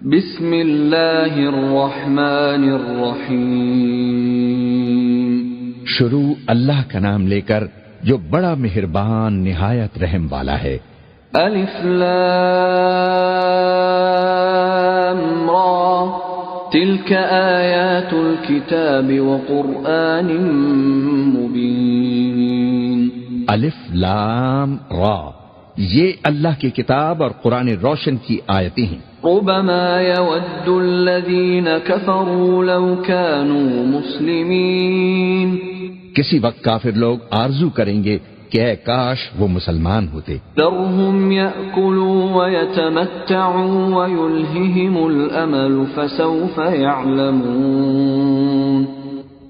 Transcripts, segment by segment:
بسم اللہ الرحمن الرحیم۔ شروع اللہ کا نام لے کر جو بڑا مہربان نہایت رحم والا ہے۔ الف لام را تلک آیات الکتاب وقرآن مبین۔ الف لام را، یہ اللہ کی کتاب اور قرآن روشن کی آیتیں ہیں۔ ربما يود الذين كفروا لو كانوا مسلمين۔ کسی وقت کافر لوگ آرزو کریں گے کہ اے کاش وہ مسلمان ہوتے۔ ذرهم يأكلوا ويتمتعوا ويلههم الأمل فسوف يعلمون۔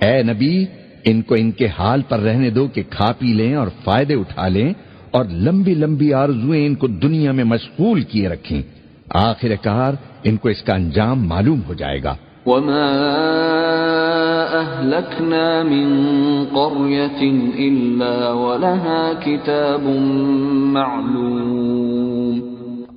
اے نبی، ان کو ان کے حال پر رہنے دو کہ کھا پی لیں اور فائدے اٹھا لیں، اور لمبی لمبی آرزویں ان کو دنیا میں مشغول کیے رکھیں، آخر کار ان کو اس کا انجام معلوم ہو جائے گا۔ وما أهلكنا من قرية إلا ولها كتاب معلوم۔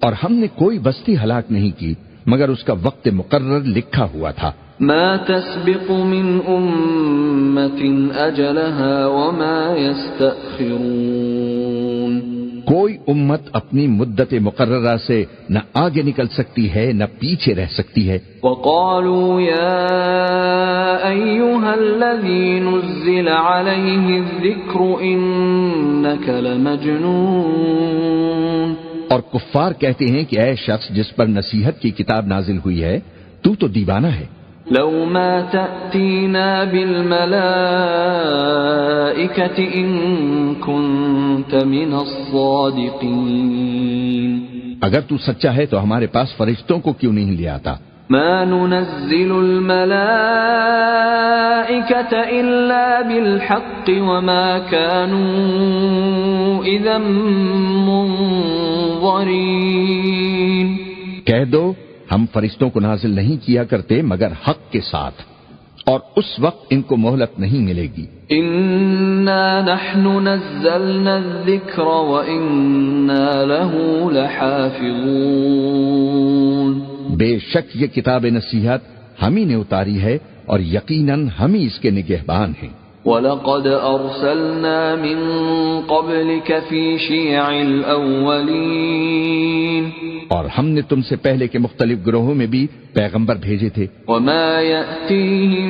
اور ہم نے کوئی بستی ہلاک نہیں کی مگر اس کا وقت مقرر لکھا ہوا تھا۔ ما تسبق من أمة أجلها وما يستأخرون۔ کوئی امت اپنی مدت مقررہ سے نہ آگے نکل سکتی ہے نہ پیچھے رہ سکتی ہے۔ وقالوا يا أيها الذي نزل عليه الذكر إنك لمجنون۔ اور کفار کہتے ہیں کہ اے شخص جس پر نصیحت کی کتاب نازل ہوئی ہے تو دیوانہ ہے۔ لو ما تأتينا بالملائكة إن كنت من الصادقين۔ اگر تو سچا ہے تو ہمارے پاس فرشتوں کو کیوں نہیں لے آتا؟ ما ننزل الملائكة إلا بالحق وما كانوا إذا منظرين۔ کہہ دو ہم فرشتوں کو نازل نہیں کیا کرتے مگر حق کے ساتھ، اور اس وقت ان کو مہلت نہیں ملے گی۔ انا نحن نزلنا الذکر وانا له لحافظون۔ بے شک یہ کتاب نصیحت ہم ہی نے اتاری ہے اور یقیناً ہم ہی اس کے نگہبان ہیں۔ وَلَقَدْ أَرْسَلْنَا مِن قَبْلِكَ فِي شِيَعِ الْأَوَّلِينَ۔ اور ہم نے تم سے پہلے کے مختلف گروہوں میں بھی پیغمبر بھیجے تھے۔ وَمَا يَأْتِيهِم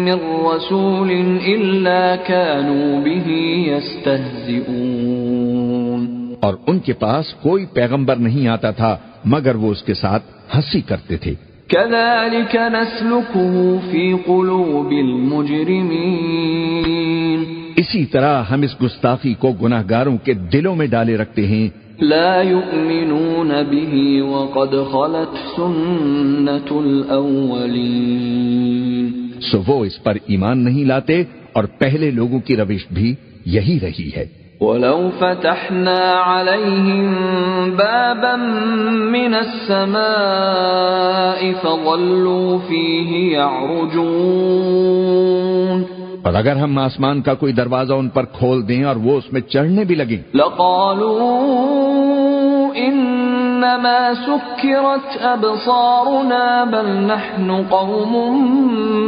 مِّن رَّسُولٍ إِلَّا كَانُوا بِهِ يَسْتَهْزِئُونَ۔ اور ان کے پاس کوئی پیغمبر نہیں آتا تھا مگر وہ اس کے ساتھ ہنسی کرتے تھے۔ كَذَلِكَ نَسْلُكُهُ فِي قُلُوبِ الْمُجْرِمِينَ۔ اسی طرح ہم اس گستاخی کو گناہگاروں کے دلوں میں ڈالے رکھتے ہیں۔ لا يؤمنون به وقد خلت سنة الأولين۔ سو وہ اس پر ایمان نہیں لاتے اور پہلے لوگوں کی روش بھی یہی رہی ہے۔ وَلَوْ فَتَحْنَا عَلَيْهِمْ بَابًا مِّنَ السَّمَاءِ فَظَلُّوا فِيهِ يَعْرُجُونَ۔ اور اگر ہم آسمان کا کوئی دروازہ ان پر کھول دیں اور وہ اس میں چڑھنے بھی لگیں، لَقَالُوا إِنَّمَا سُكِّرَتْ أَبْصَارُنَا بَلْ نَحْنُ قَوْمٌ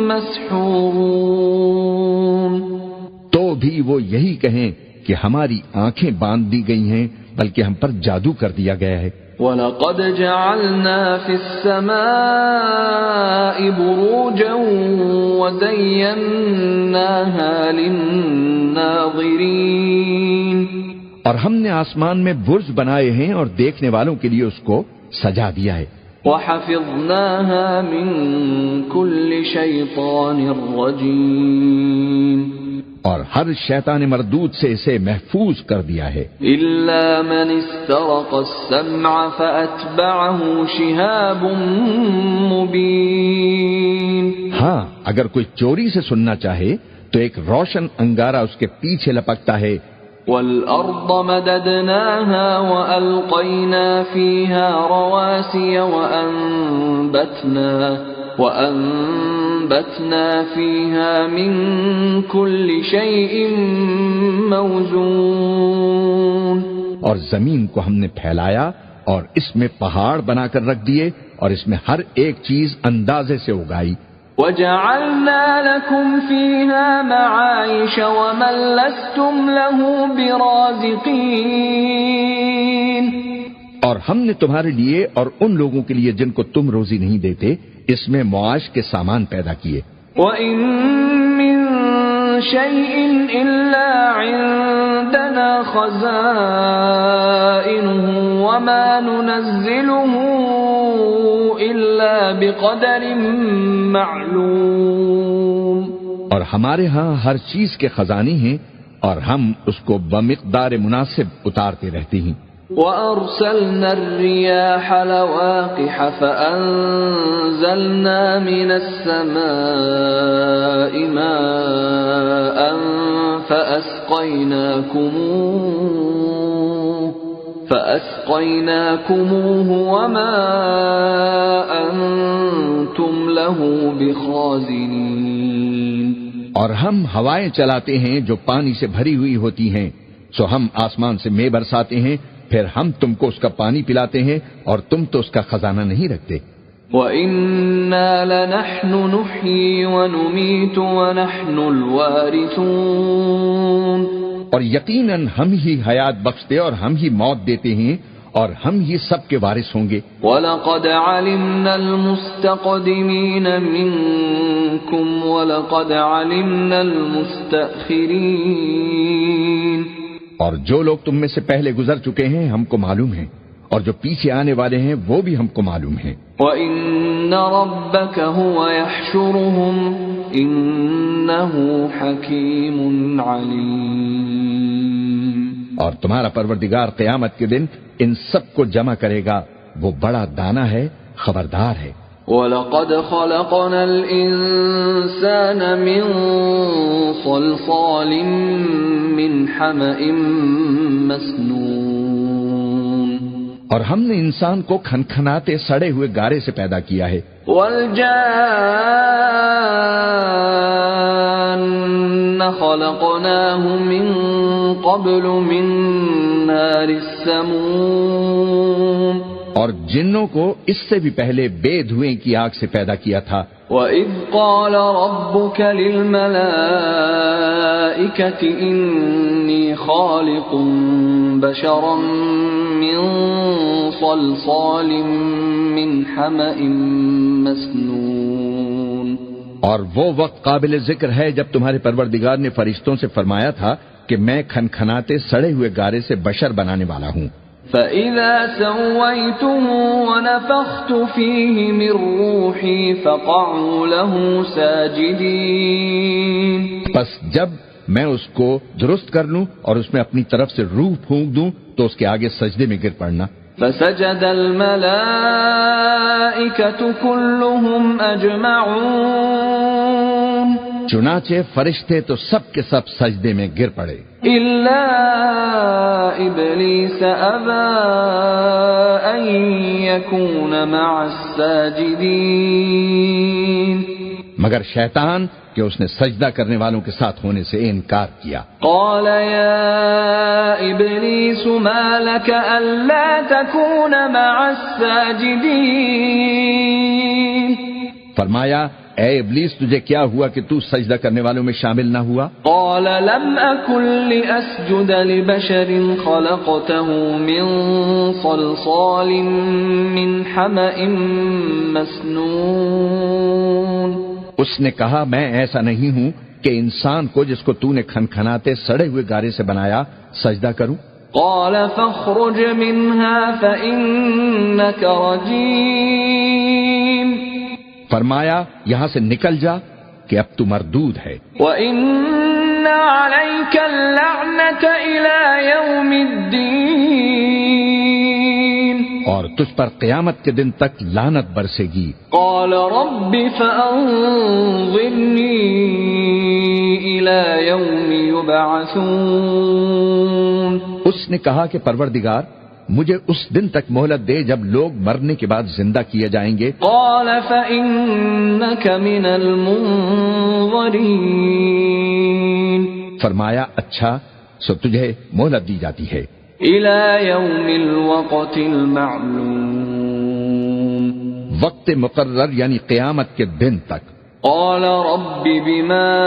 مَسْحُورُونَ۔ تو بھی وہ یہی کہیں کہ ہماری آنکھیں باندھ دی گئی ہیں بلکہ ہم پر جادو کر دیا گیا ہے۔ وَلَقَدْ جَعَلْنَا فِي السَّمَاءِ بُرُوجًا وَزَيَّنَّاهَا لِلنَّاظِرِينَ۔ اور ہم نے آسمان میں برج بنائے ہیں اور دیکھنے والوں کے لیے اس کو سجا دیا ہے۔ وَحَفِظْنَاهَا مِن كُلِّ شَيْطَانٍ رَّجِيمٍ۔ اور ہر شیطان مردود سے اسے محفوظ کر دیا ہے۔ إِلَّا مَنِ اسْتَرَقَ السَّمْعَ فَأَتْبَعَهُ شِهَابٌ مُّبِينٌ۔ ہاں، اگر کوئی چوری سے سننا چاہے تو ایک روشن انگارہ اس کے پیچھے لپکتا ہے۔ وَالْأَرْضَ مَدَدْنَاهَا وَأَلْقَيْنَا فِيهَا رَوَاسِيَ وَأَنبَتْنَا فِيهَا مِن كُلِّ شَيْءٍ مَّوْزُونٍ۔ اور زمین کو ہم نے پھیلایا اور اس میں پہاڑ بنا کر رکھ دیے اور اس میں ہر ایک چیز اندازے سے اگائی. وَجَعَلْنَا لَكُمْ فِيهَا مَعَائِشَ وَمَن لَّسْتُمْ لَهُ بِرَازِقِينَ. اور ہم نے تمہارے لیے اور ان لوگوں کے لیے جن کو تم روزی نہیں دیتے اس میں معاش کے سامان پیدا کیے. وَإِن مِّن شَيْءٍ إِلَّا عِندَنَا خَزَائِنُهُ وَمَا نُنَزِّلُهُ إِلَّا بِقَدَرٍ مَّعْلُومٍ. اور ہمارے ہاں ہر چیز کے خزانے ہیں اور ہم اس کو بمقدار مناسب اتارتے رہتے ہیں. وَأَرْسَلْنَا الرِّيَاحَ لَوَاقِحَ فَأَنزَلْنَا مِنَ السَّمَاءِ مَاءً فَأَسْقَيْنَاكُمُوهُ وَمَا أَنْتُمْ لَهُ بِخَازِنِينَ. اور ہم ہوائیں چلاتے ہیں جو پانی سے بھری ہوئی ہوتی ہیں، سو ہم آسمان سے مے برساتے ہیں، پھر ہم تم کو اس کا پانی پلاتے ہیں اور تم تو اس کا خزانہ نہیں رکھتے. وَإِنَّا لَنَحْنُ نُحْيِي وَنُمِيتُ وَنَحْنُ الْوَارِثُونَ. اور یقیناً ہم ہی حیات بخشتے اور ہم ہی موت دیتے ہیں اور ہم ہی سب کے وارث ہوں گے. وَلَقَدْ عَلِمْنَا الْمُسْتَقْدِمِينَ مِنْكُمْ وَلَقَدْ عَلِمْنَا الْمُسْتَأْخِرِينَ. اور جو لوگ تم میں سے پہلے گزر چکے ہیں ہم کو معلوم ہے، اور جو پیچھے آنے والے ہیں وہ بھی ہم کو معلوم ہے. وَإِنَّ رَبَّكَ هُوَ يَحْشُرُهُمْ إِنَّهُ حَكِيمٌ عَلِيمٌ. اور تمہارا پروردگار قیامت کے دن ان سب کو جمع کرے گا، وہ بڑا دانا ہے، خبردار ہے. وَلَقَدْ خَلَقْنَا الْإِنسَانَ مِنْ صَلْصَالٍ مِّنْ حَمَإٍ مَّسْنُونٍ. اور ہم نے انسان کو کھنکھناتے سڑے ہوئے گارے سے پیدا کیا ہے. وَالْجَانَّ خَلَقْنَاهُ مِنْ قَبْلُ مِنْ نَارِ السَّمُومِ. اور جنوں کو اس سے بھی پہلے بے دھوئیں کی آگ سے پیدا کیا تھا. وَإِذْ قَالَ رَبُّكَ لِلْمَلَائِكَةِ إِنِّي خَالِقٌ بَشَرًا مِّن صَلْصَالٍ مِّنْ حَمَإٍ مَّسْنُونٍ. اور وہ وقت قابل ذکر ہے جب تمہارے پروردگار نے فرشتوں سے فرمایا تھا کہ میں کھنکھناتے سڑے ہوئے گارے سے بشر بنانے والا ہوں. فَإِذَا سَوَّيْتُهُ وَنَفَخْتُ فِيهِ مِنْ رُوحِي فَقَعُوا لَهُ سَاجِدِينَ. پس جب میں اس کو درست کر لوں اور اس میں اپنی طرف سے روح پھونک دوں تو اس کے آگے سجدے میں گر پڑنا. فَسَجَدَ الْمَلَائِكَةُ كُلُّهُمْ أَجْمَعُونَ. چنانچہ فرشتے تو سب کے سب سجدے میں گر پڑے إِلَّا إِبْلِيسَ أَبَى أَن يَكُونَ مَعَ السَّاجِدِينَ. مگر شیطان کہ اس نے سجدہ کرنے والوں کے ساتھ ہونے سے انکار کیا. قال يا إبليس ما لك ألا تكون مع الساجدين. فرمایا اے ابلیس تجھے کیا ہوا کہ تو سجدہ کرنے والوں میں شامل نہ ہوا؟ قال لم أكن لأسجد لبشر خلقته من صلصال من حمأ مسنون. اس نے کہا میں ایسا نہیں ہوں کہ انسان کو جس کو تو نے کھنکھناتے سڑے ہوئے گارے سے بنایا سجدہ کروں. قال فاخرج منها فإنك رجيم. فرمایا یہاں سے نکل جا کہ اب تو مردود ہے. وَإِنَّ عَلَيْكَ اللَّعْنَةَ إِلَى يَوْمِ الدِّينِ. اور تجھ پر قیامت کے دن تک لعنت برسے گی. قال رب فأنظرني إلى يوم يبعثون. اس نے کہا کہ پروردگار مجھے اس دن تک مہلت دے جب لوگ مرنے کے بعد زندہ کیے جائیں گے. قال فإنك من المنظرين. فرمایا اچھا سو تجھے مہلت دی جاتی ہے. إلى يوم الوقت المعلوم. وقت مقرر یعنی قیامت کے دن تک. قال رب بما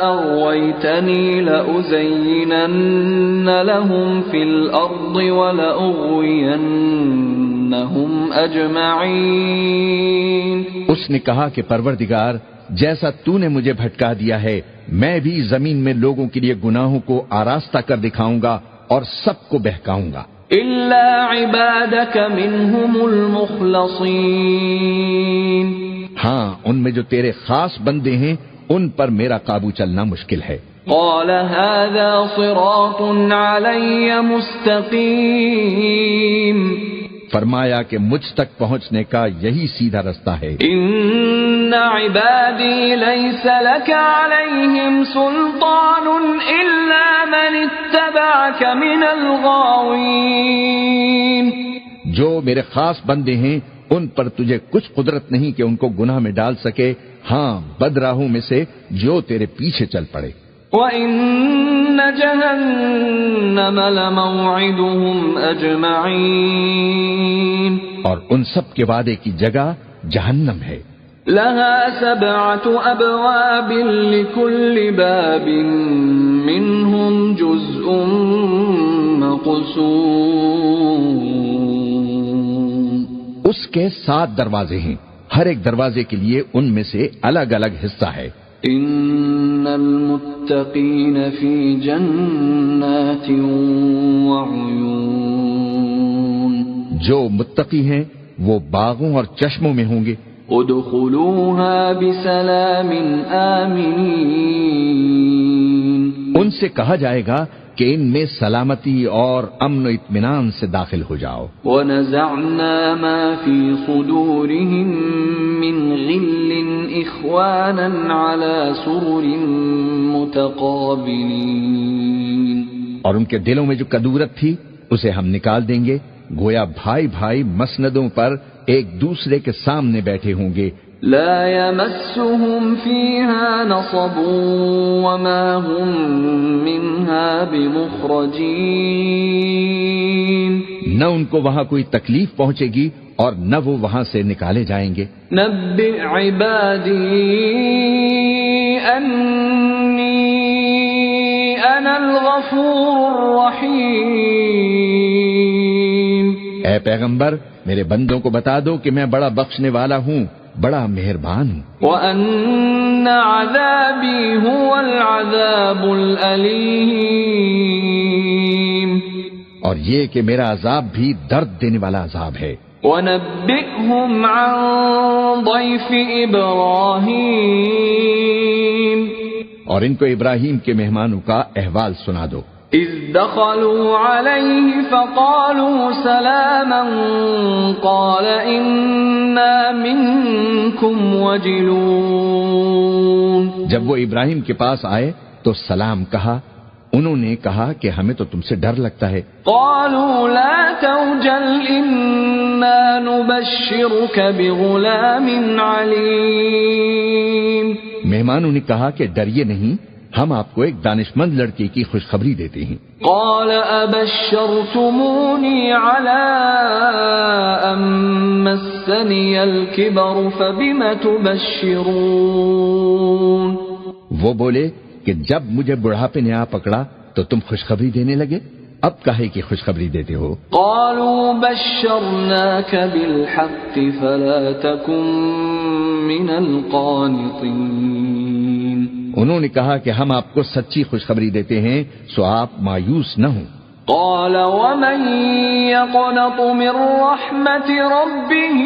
أغويتني لأزينن لهم في الأرض ولأغوينهم أجمعين. اس نے کہا کہ پروردگار جیسا تو نے مجھے بھٹکا دیا ہے میں بھی زمین میں لوگوں کے لیے گناہوں کو آراستہ کر دکھاؤں گا اور سب کو بہکاؤں گا. إلا عبادك منهم المخلصين. ہاں ان میں جو تیرے خاص بندے ہیں ان پر میرا قابو چلنا مشکل ہے. قال هذا صراط علي مستقيم. فرمایا کہ مجھ تک پہنچنے کا یہی سیدھا رستہ ہے. ان عبادی لیس لك علیہم سلطان الا من اتبعك من الغاوین. جو میرے خاص بندے ہیں ان پر تجھے کچھ قدرت نہیں کہ ان کو گناہ میں ڈال سکے، ہاں بدراہوں میں سے جو تیرے پیچھے چل پڑے. وَإِنَّ جَهَنَّمَ لَمَوْعِدُهُمْ أَجْمَعِينَ. اور ان سب کے وعدے کی جگہ جہنم ہے. لَهَا 7 أَبْوَابٍ لِكُلِّ بَابٍ مِّنْهُمْ جُزْءٌ مَّقْسُومٌ. اس کے 7 دروازے ہیں، ہر ایک دروازے کے لیے ان میں سے الگ الگ حصہ ہے. ان المتقین فی جنات وعیون. جو متقی ہیں وہ باغوں اور چشموں میں ہوں گے. ادخلوها بسلام آمنین. ان سے کہا جائے گا کہ ان میں سلامتی اور امن و اطمینان سے داخل ہو جاؤ. وَنَزَعْنَا مَا فِي صُدُورِهِم مِّن غِلٍّ إِخْوَانًا عَلَى سُرُرٍ مُتَقَابِلِينَ. اور ان کے دلوں میں جو کدورت تھی اسے ہم نکال دیں گے، گویا بھائی بھائی مسندوں پر ایک دوسرے کے سامنے بیٹھے ہوں گے. لا يمسهم فيها نصب وما هم منها بمخرجين. نہ ان کو وہاں کوئی تکلیف پہنچے گی اور نہ وہ وہاں سے نکالے جائیں گے. نبئ عبادی انی انا الغفور الرحیم. اے پیغمبر میرے بندوں کو بتا دو کہ میں بڑا بخشنے والا ہوں، بڑا مہربان ہوں. وَأَنَّ عَذَابِي هُوَ الْعَذَابُ الْأَلِيمُ. اور یہ کہ میرا عذاب بھی درد دینے والا عذاب ہے. وَنَبِّئْهُمْ عَنْ ضَيْفِ إِبْرَاهِيمَ. اور ان کو ابراہیم کے مہمانوں کا احوال سنا دو. إِذْ دَخَلُوا عَلَيْهِ فَقَالُوا سَلَامًا قَالَ إِنَّا مِنْكُمْ وَجِلُونَ. جب وہ ابراہیم کے پاس آئے تو سلام کہا. انہوں نے کہا کہ ہمیں تو تم سے ڈر لگتا ہے. قالوا لا توجل إنا نبشرك بغلام عليم. مہمانوں نے کہا کہ ڈریے نہیں، ہم آپ کو ایک دانشمند لڑکے کی خوشخبری دیتے ہیں. قال أبشرتموني على أن مسني الكبر فبم تبشرون. وہ بولے کہ جب مجھے بڑھاپے نے آ پکڑا تو تم خوشخبری دینے لگے، اب کاہے کی خوشخبری دیتے ہو؟ قالوا بشرناك بالحق فلا تكن من القانطين. انہوں نے کہا کہ ہم آپ کو سچی خوشخبری دیتے ہیں سو آپ مایوس نہ ہوں. قال ومن يقنط من رحمة ربه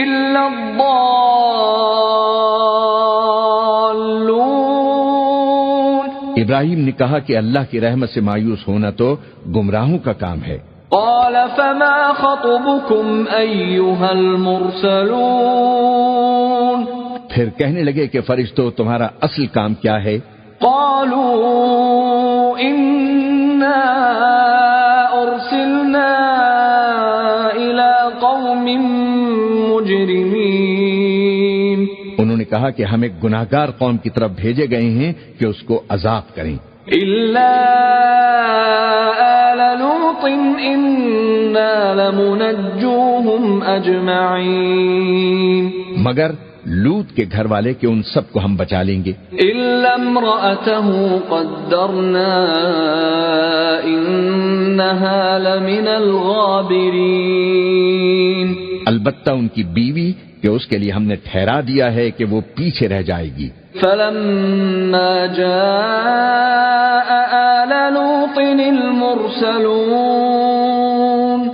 إلا الضالون. ابراہیم نے کہا کہ اللہ کی رحمت سے مایوس ہونا تو گمراہوں کا کام ہے. قال فما خطبكم أيها المرسلون. پھر کہنے لگے کہ فرشتوں تمہارا اصل کام کیا ہے؟ قالوا إنا أرسلنا إلى قوم مجرمين. انہوں نے کہا کہ ہم ایک گناہگار قوم کی طرف بھیجے گئے ہیں کہ اس کو عذاب کریں. إلا آل لوط إنا لمنجوهم أجمعين مگر لوط کے گھر والے کہ ان سب کو ہم بچا لیں گے. إلا امرأته قدرنا إنها لمن الغابرين. البتہ ان کی بیوی کہ اس کے لیے ہم نے ٹھہرا دیا ہے کہ وہ پیچھے رہ جائے گی. فلما جاء آل لوط المرسلون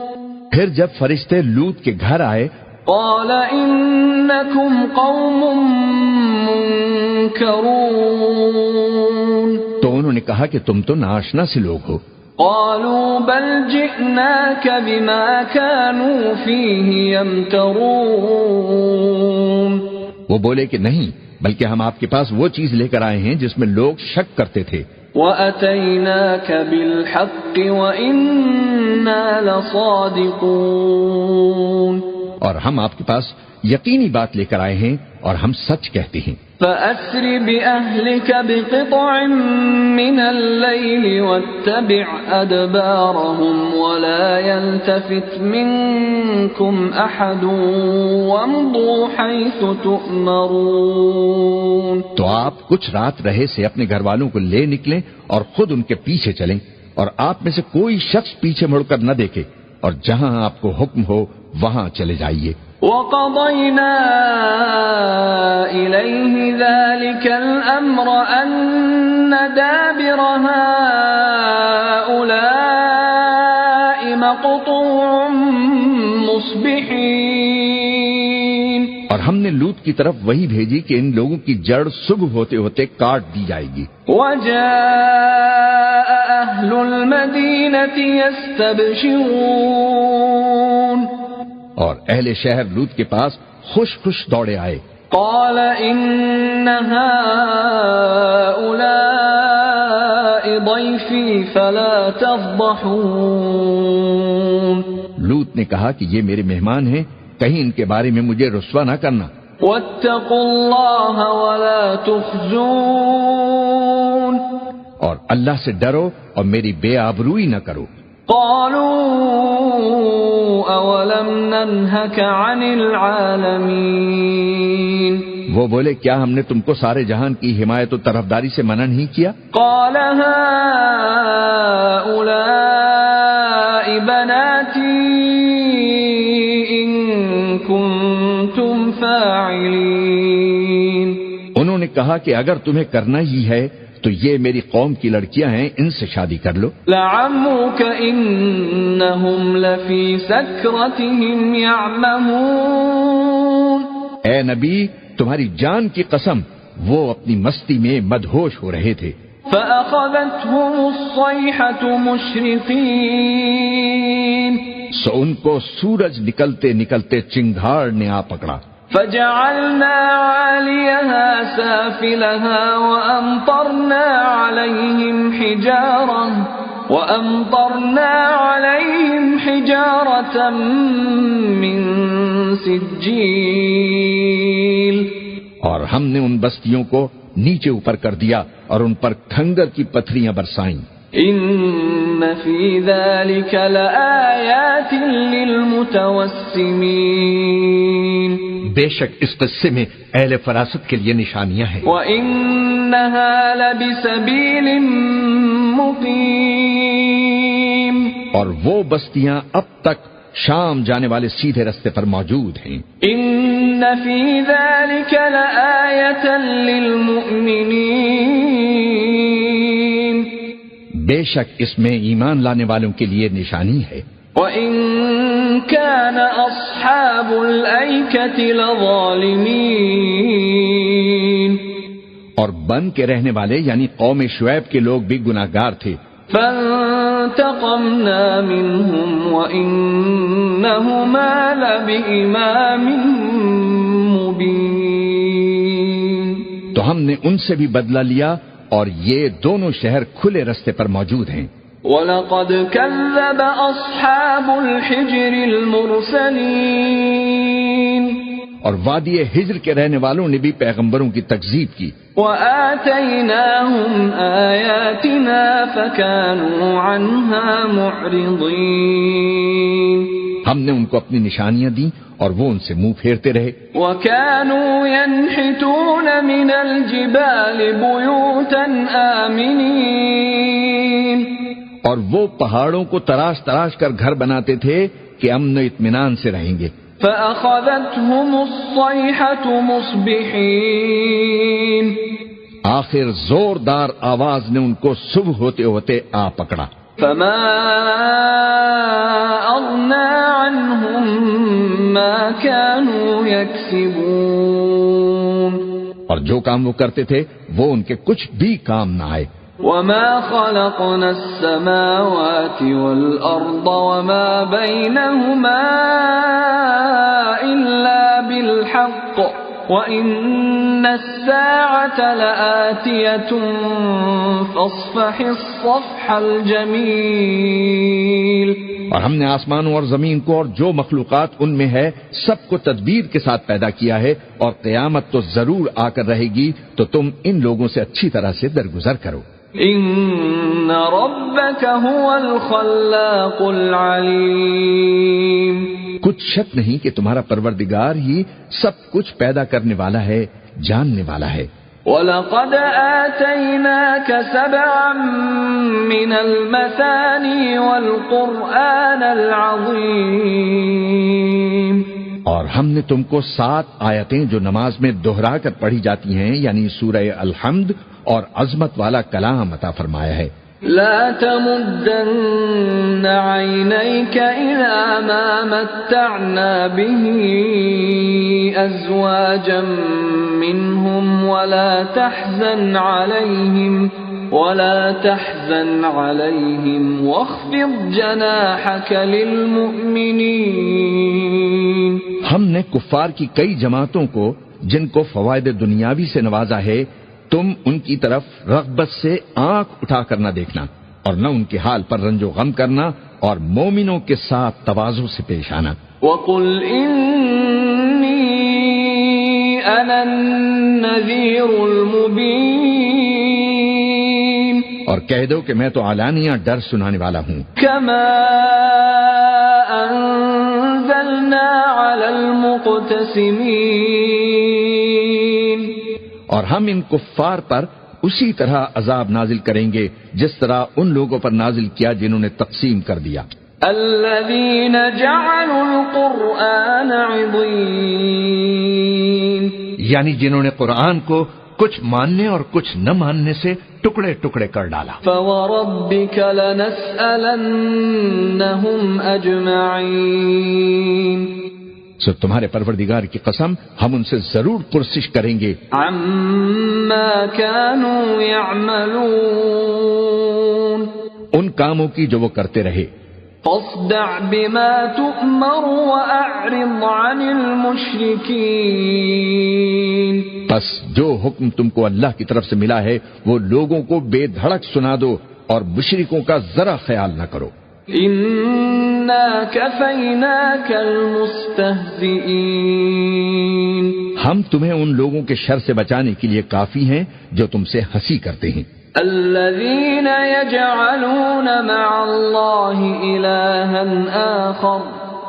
پھر جب فرشتے لوط کے گھر آئے قال إنكم قوم منكرون تو انہوں نے کہا کہ تم تو ناشنا سے لوگ ہو. قالوا بل جئناك بما كانوا فيه يمترون. وہ بولے کہ نہیں بلکہ ہم آپ کے پاس وہ چیز لے کر آئے ہیں جس میں لوگ شک کرتے تھے. وَأَتَيْنَاكَ بِالْحَقِّ وَإِنَّا لَصَادِقُونَ. اور ہم آپ کے پاس یقینی بات لے کر آئے ہیں اور ہم سچ کہتے ہیں. فَأَسْرِ بِأَهْلِكَ بِقِطْعٍ مِّنَ اللَّيْلِ وَاتَّبِعْ أَدْبَارَهُمْ وَلَا يَلْتَفِتْ مِنكُمْ أَحَدٌ وَامْضُوا حَيْثُ تُؤْمَرُونَ. تو آپ کچھ رات رہے سے اپنے گھر والوں کو لے نکلیں اور خود ان کے پیچھے چلیں اور آپ میں سے کوئی شخص پیچھے مڑ کر نہ دیکھے اور جہاں آپ کو حکم ہو وہاں چلے جائیے. وَقَضَيْنَا إِلَيْهِ ذَلِكَ الْأَمْرَ أَنَّ دَابِرَ هَؤُلَاءِ مَقْطُوعٌ مُصْبِحِينَ. اور ہم نے لوط کی طرف وہی بھیجی کہ ان لوگوں کی جڑ صبح ہوتے ہوتے کاٹ دی جائے گی. وَجَاءَ أَهْلُ الْمَدِينَةِ يَسْتَبْشِرُونَ. اور اہل شہر لوط کے پاس خوش خوش دوڑے آئے. قال إن هؤلاء ضيفي فلا تفضحون. لوط نے کہا کہ یہ میرے مہمان ہیں کہیں ان کے بارے میں مجھے رسوا نہ کرنا. واتقوا الله ولا تخزون. اور اللہ سے ڈرو اور میری بے آبروئی نہ کرو. قالوا اولم ننهك عن العالمين. وہ بولے کیا ہم نے تم کو سارے جہان کی حمایت و طرفداری سے منع نہیں کیا؟ قال هؤلاء بناتي إن كنتم فاعلين. انہوں نے کہا کہ اگر تمہیں کرنا ہی ہے تو یہ میری قوم کی لڑکیاں ہیں ان سے شادی کر لو. لعمرك إنهم لفي سكرتهم يعمهون. اے نبی تمہاری جان کی قسم وہ اپنی مستی میں مدہوش ہو رہے تھے. فأخذتهم الصيحة مشرقين. سو ان کو سورج نکلتے نکلتے چنگھاڑ نے آ پکڑا. فجعلنا عاليها سافلها وأمطرنا عليهم حجارة من سجيل. اور ہم نے ان بستیوں کو نیچے اوپر کر دیا اور ان پر کھنگر کی پتھریاں برسائیں. ان فی ذلك لآیات للمتوسمین. بے شک اس قصے میں اہل فراست کے لیے نشانیاں ہیں. وَإِنَّهَا لَبِسَبِيلٍ مُقِيمٍ. اور وہ بستیاں اب تک شام جانے والے سیدھے رستے پر موجود ہیں. ان فی ذلك لآیۃ للمؤمنین. بے شک اس میں ایمان لانے والوں کے لیے نشانی ہے. وَإِن كَانَ أَصْحَابُ الْأَيْكَةِ لَظَالِمِينَ. اور بن کے رہنے والے یعنی قوم شعیب کے لوگ بھی گناہگار تھے. فَانْتَقَمْنَا مِنْهُمْ وَإِنَّهُمَا لَبِإِمَامٍ مُبِينٍ. تو ہم نے ان سے بھی بدلہ لیا اور یہ دونوں شہر کھلے رستے پر موجود ہیں. وَلَقَدْ كَذَّبَ أَصْحَابُ الْحِجْرِ الْمُرْسَلِينَ. اور وادی ہجر کے رہنے والوں نے بھی پیغمبروں کی تکذیب کی. وَآتَيْنَاهُمْ آيَاتِنَا فَكَانُوا عَنْهَا مُعْرِضِينَ. ہم نے ان کو اپنی نشانیاں دیں اور وہ ان سے منہ پھیرتے رہے. وَكَانُوا يَنْحِتُونَ مِنَ الْجِبَالِ بُيُوتًا آمِنِينَ. اور وہ پہاڑوں کو تراش تراش کر گھر بناتے تھے کہ امن و اطمینان سے رہیں گے. فَأَخَذَتْهُمُ الصَّيْحَةُ مُصْبِحِينَ. آخر زوردار آواز نے ان کو صبح ہوتے ہوتے آ پکڑا. فَمَا أَغْنَى عَنْهُمْ مَا كَانُوا يَكْسِبُونَ. اور جو کام وہ کرتے تھے وہ ان کے کچھ بھی کام نہ آئے. وَمَا خَلَقْنَا السَّمَاوَاتِ وَالْأَرْضَ وَمَا بَيْنَهُمَا إِلَّا بِالْحَقِّ وَإِنَّ السَّاعَةَ لَآتِيَةٌ فَاصْفَحِ الصَّفْحَ الْجَمِيلَ. اور ہم نے آسمانوں اور زمین کو اور جو مخلوقات ان میں ہے سب کو تدبیر کے ساتھ پیدا کیا ہے، اور قیامت تو ضرور آ کر رہے گی، تو تم ان لوگوں سے اچھی طرح سے درگزر کرو. ان ربک هو الخلاق العلیم. کچھ شک نہیں کہ تمہارا پروردگار ہی سب کچھ پیدا کرنے والا ہے، جاننے والا ہے. وَلَقَدْ آتَيْنَاكَ سَبْعًا مِّنَ الْمَثَانِي وَالْقُرْآنَ الْعَظِيمَ. اور ہم نے تم کو 7 آیتیں جو نماز میں دہرا کر پڑھی جاتی ہیں، یعنی سورہ الحمد اور عظمت والا کلام عطا فرمایا ہے. لا تمدن عينيك إلى ما متعنا به أزواجا منهم ولا تحزن عليهم واخفض جناحك للمؤمنين. ہم نے کفار کی کئی جماعتوں کو جن کو فوائد دنیاوی سے نوازا ہے، تم ان کی طرف رغبت سے آنکھ اٹھا کر نہ دیکھنا اور نہ ان کے حال پر رنج و غم کرنا، اور مومنوں کے ساتھ تواضع سے پیش آنا. وَقُلْ إِنِّي أَنَا النَّذِيرُ الْمُبِينُ. اور کہہ دو کہ میں تو علانیہ ڈر سنانے والا ہوں. كَمَا أَنزَلْنَا عَلَى الْمُقْتَسِمِينَ. اور ہم ان کفار پر اسی طرح عذاب نازل کریں گے جس طرح ان لوگوں پر نازل کیا جنہوں نے تقسیم کر دیا. الذين جعلوا القرآن عضين. یعنی جنہوں نے قرآن کو کچھ ماننے اور کچھ نہ ماننے سے ٹکڑے ٹکڑے کر ڈالا. فوربك لنسألنهم أجمعين. سو تمہارے پروردگار کی قسم ہم ان سے ضرور پرسش کریں گے عما كانوا يعملون. ان کاموں کی جو وہ کرتے رہے. فاصدع بما تؤمر وأعرض عن المشركين. بس جو حکم تم کو اللہ کی طرف سے ملا ہے وہ لوگوں کو بے دھڑک سنا دو اور مشرکوں کا ذرا خیال نہ کرو. اِنَّا كَفَيْنَاكَ الْمُسْتَهْزِئِينَ. ہم تمہیں ان لوگوں کے شر سے بچانے کے لیے کافی ہیں جو تم سے ہنسی کرتے ہیں. الَّذِينَ يَجْعَلُونَ مَعَ اللَّهِ إِلَٰهًا آخَرَ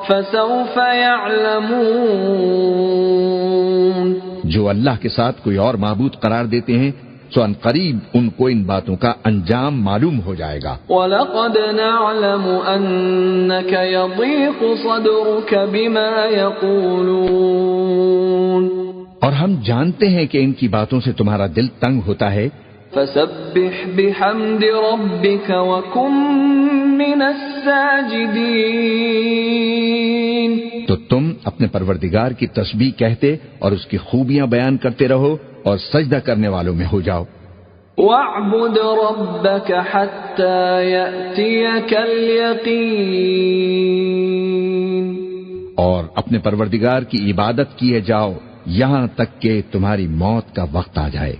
فَسَوْفَ يَعْلَمُونَ. جو اللہ کے ساتھ کوئی اور معبود قرار دیتے ہیں سو ان قریب ان کو ان باتوں کا انجام معلوم ہو جائے گا. وَلَقَدْ نَعْلَمُ أَنَّكَ يَضِيقُ صَدْرُكَ بِمَا يَقُولُونَ. اور ہم جانتے ہیں کہ ان کی باتوں سے تمہارا دل تنگ ہوتا ہے. فَسَبِّحْ بِحَمْدِ رَبِّكَ وَكُن مِّنَ السَّاجِدِينَ. تو تم اپنے پروردگار کی تسبیح کہتے اور اس کی خوبیاں بیان کرتے رہو اور سجدہ کرنے والوں میں ہو جاؤ. وَاعْبُدْ رَبَّكَ حَتَّى يَأْتِيَكَ الْيَقِينُ. اور اپنے پروردگار کی عبادت کیے جاؤ یہاں تک کہ تمہاری موت کا وقت آ جائے.